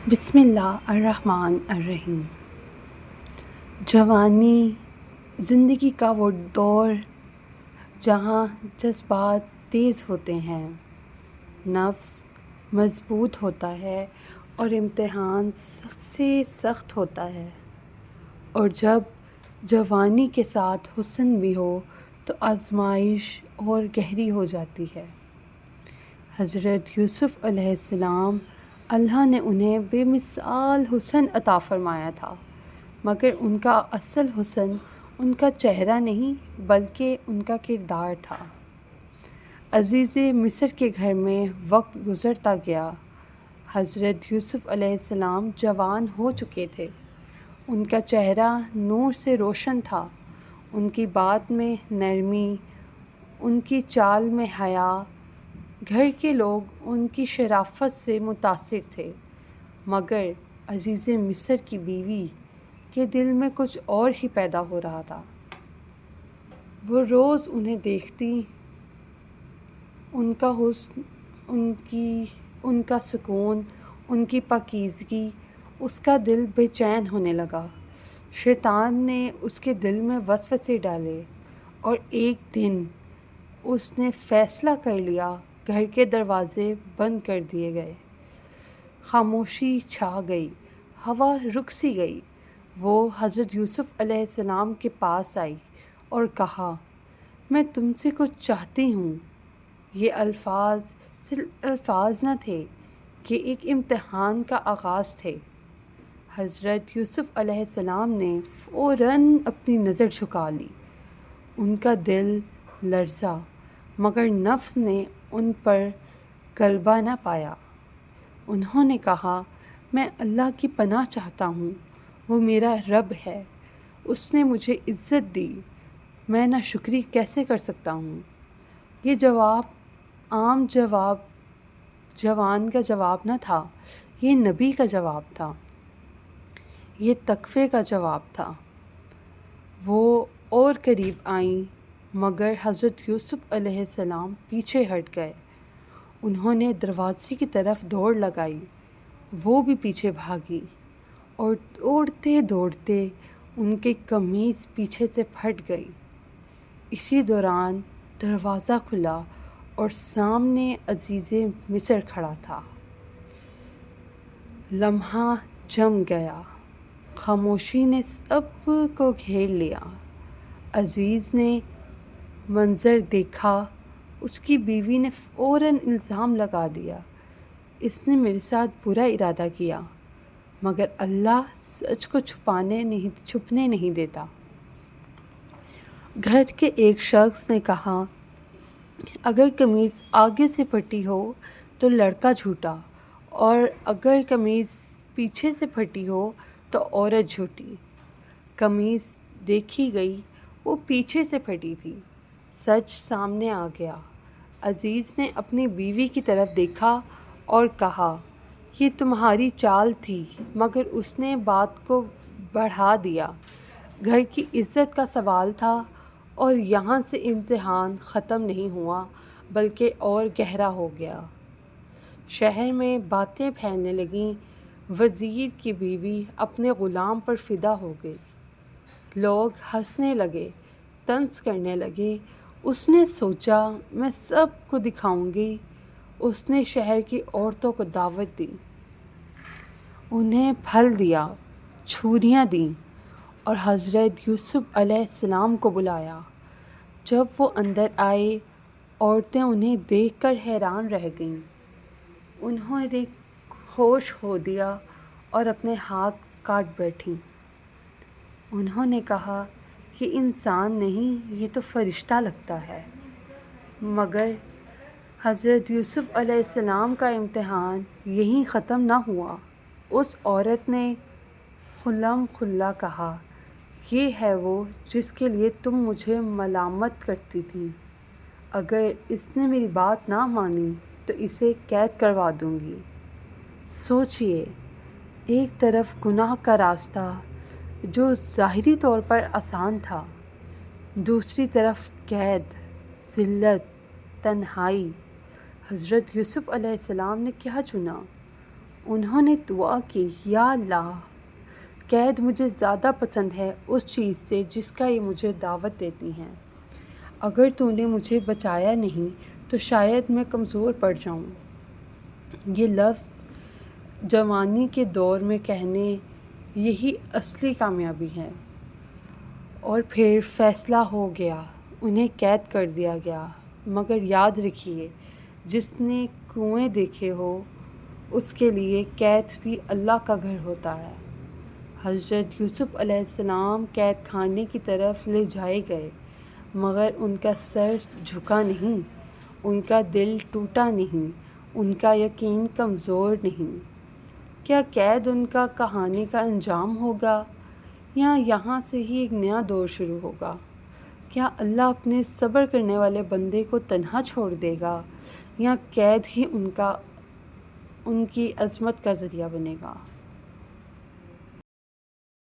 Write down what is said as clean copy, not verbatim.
بسم اللہ الرحمن الرحیم۔ جوانی زندگی کا وہ دور جہاں جذبات تیز ہوتے ہیں، نفس مضبوط ہوتا ہے اور امتحان سب سے سخت ہوتا ہے، اور جب جوانی کے ساتھ حسن بھی ہو تو آزمائش اور گہری ہو جاتی ہے۔ حضرت یوسف علیہ السلام، اللہ نے انہیں بے مثال حسن عطا فرمایا تھا، مگر ان کا اصل حسن ان کا چہرہ نہیں بلکہ ان کا کردار تھا۔ عزیز مصر کے گھر میں وقت گزرتا گیا۔ حضرت یوسف علیہ السلام جوان ہو چکے تھے۔ ان کا چہرہ نور سے روشن تھا، ان کی بات میں نرمی، ان کی چال میں حیا۔ گھر کے لوگ ان کی شرافت سے متاثر تھے، مگر عزیز مصر کی بیوی کے دل میں کچھ اور ہی پیدا ہو رہا تھا۔ وہ روز انہیں دیکھتی، ان کا حسن، ان کا سکون، ان کی پاکیزگی، اس کا دل بے چین ہونے لگا۔ شیطان نے اس کے دل میں وسوسے ڈالے اور ایک دن اس نے فیصلہ کر لیا، گھر کے دروازے بند کر دیے گئے، خاموشی چھا گئی، ہوا رک سی گئی۔ وہ حضرت یوسف علیہ السلام کے پاس آئی اور کہا، میں تم سے کچھ چاہتی ہوں۔ یہ الفاظ صرف الفاظ نہ تھے، یہ ایک امتحان کا آغاز تھے۔ حضرت یوسف علیہ السلام نے فوراً اپنی نظر جھکا لی۔ ان کا دل لرزا، مگر نفس نے ان پر غلبہ نہ پایا۔ انہوں نے کہا، میں اللہ کی پناہ چاہتا ہوں، وہ میرا رب ہے، اس نے مجھے عزت دی، میں ناشکری کیسے کر سکتا ہوں؟ یہ جواب عام جوان کا جواب نہ تھا، یہ نبی کا جواب تھا، یہ تقوی کا جواب تھا۔ وہ اور قریب آئیں، مگر حضرت یوسف علیہ السلام پیچھے ہٹ گئے۔ انہوں نے دروازے کی طرف دوڑ لگائی، وہ بھی پیچھے بھاگی، اور دوڑتے دوڑتے ان کی قمیص پیچھے سے پھٹ گئی۔ اسی دوران دروازہ کھلا اور سامنے عزیز مصر کھڑا تھا۔ لمحہ جم گیا، خاموشی نے سب کو گھیر لیا۔ عزیز نے منظر دیکھا، اس کی بیوی نے فوراً الزام لگا دیا، اس نے میرے ساتھ برا ارادہ کیا، مگر اللہ سچ کو چھپنے نہیں دیتا۔ گھر کے ایک شخص نے کہا، اگر قمیض آگے سے پھٹی ہو تو لڑکا جھوٹا، اور اگر قمیض پیچھے سے پھٹی ہو تو عورت جھوٹی۔ قمیض دیکھی گئی، وہ پیچھے سے پھٹی تھی۔ سچ سامنے آ گیا۔ عزیز نے اپنی بیوی کی طرف دیکھا اور کہا، یہ تمہاری چال تھی، مگر اس نے بات کو بڑھا دیا۔ گھر کی عزت کا سوال تھا، اور یہاں سے امتحان ختم نہیں ہوا بلکہ اور گہرا ہو گیا۔ شہر میں باتیں پھیلنے لگیں، وزیر کی بیوی اپنے غلام پر فدا ہو گئی، لوگ ہنسنے لگے، طنز کرنے لگے۔ اس نے سوچا، میں سب کو دکھاؤں گی۔ اس نے شہر کی عورتوں کو دعوت دی، انہیں پھل دیا، چھریاں دیں، اور حضرت یوسف علیہ السلام کو بلایا۔ جب وہ اندر آئے، عورتیں انہیں دیکھ کر حیران رہ گئیں۔ انہوں نے ہوش کھو دیا اور اپنے ہاتھ کاٹ بیٹھیں۔ انہوں نے کہا، یہ انسان نہیں، یہ تو فرشتہ لگتا ہے۔ مگر حضرت یوسف علیہ السلام کا امتحان یہیں ختم نہ ہوا۔ اس عورت نے خلم کھلا کہا، یہ ہے وہ جس کے لیے تم مجھے ملامت کرتی تھی۔ اگر اس نے میری بات نہ مانی تو اسے قید کروا دوں گی۔ سوچئے، ایک طرف گناہ کا راستہ جو ظاہری طور پر آسان تھا، دوسری طرف قید، ذلت، تنہائی۔ حضرت یوسف علیہ السلام نے کیا چنا؟ انہوں نے دعا کی، یا اللہ، قید مجھے زیادہ پسند ہے اس چیز سے جس کا یہ مجھے دعوت دیتی ہیں۔ اگر تو نے مجھے بچایا نہیں تو شاید میں کمزور پڑ جاؤں۔ یہ لفظ جوانی کے دور میں کہنے یہی اصلی کامیابی ہے۔ اور پھر فیصلہ ہو گیا، انہیں قید کر دیا گیا۔ مگر یاد رکھیے، جس نے کنویں دیکھے ہو اس کے لیے قید بھی اللہ کا گھر ہوتا ہے۔ حضرت یوسف علیہ السلام قید خانے کی طرف لے جائے گئے، مگر ان کا سر جھکا نہیں، ان کا دل ٹوٹا نہیں، ان کا یقین کمزور نہیں۔ کیا قید ان کا کہانی کا انجام ہوگا، یا یہاں سے ہی ایک نیا دور شروع ہوگا؟ کیا اللہ اپنے صبر کرنے والے بندے کو تنہا چھوڑ دے گا، یا قید ہی ان کی عظمت کا ذریعہ بنے گا؟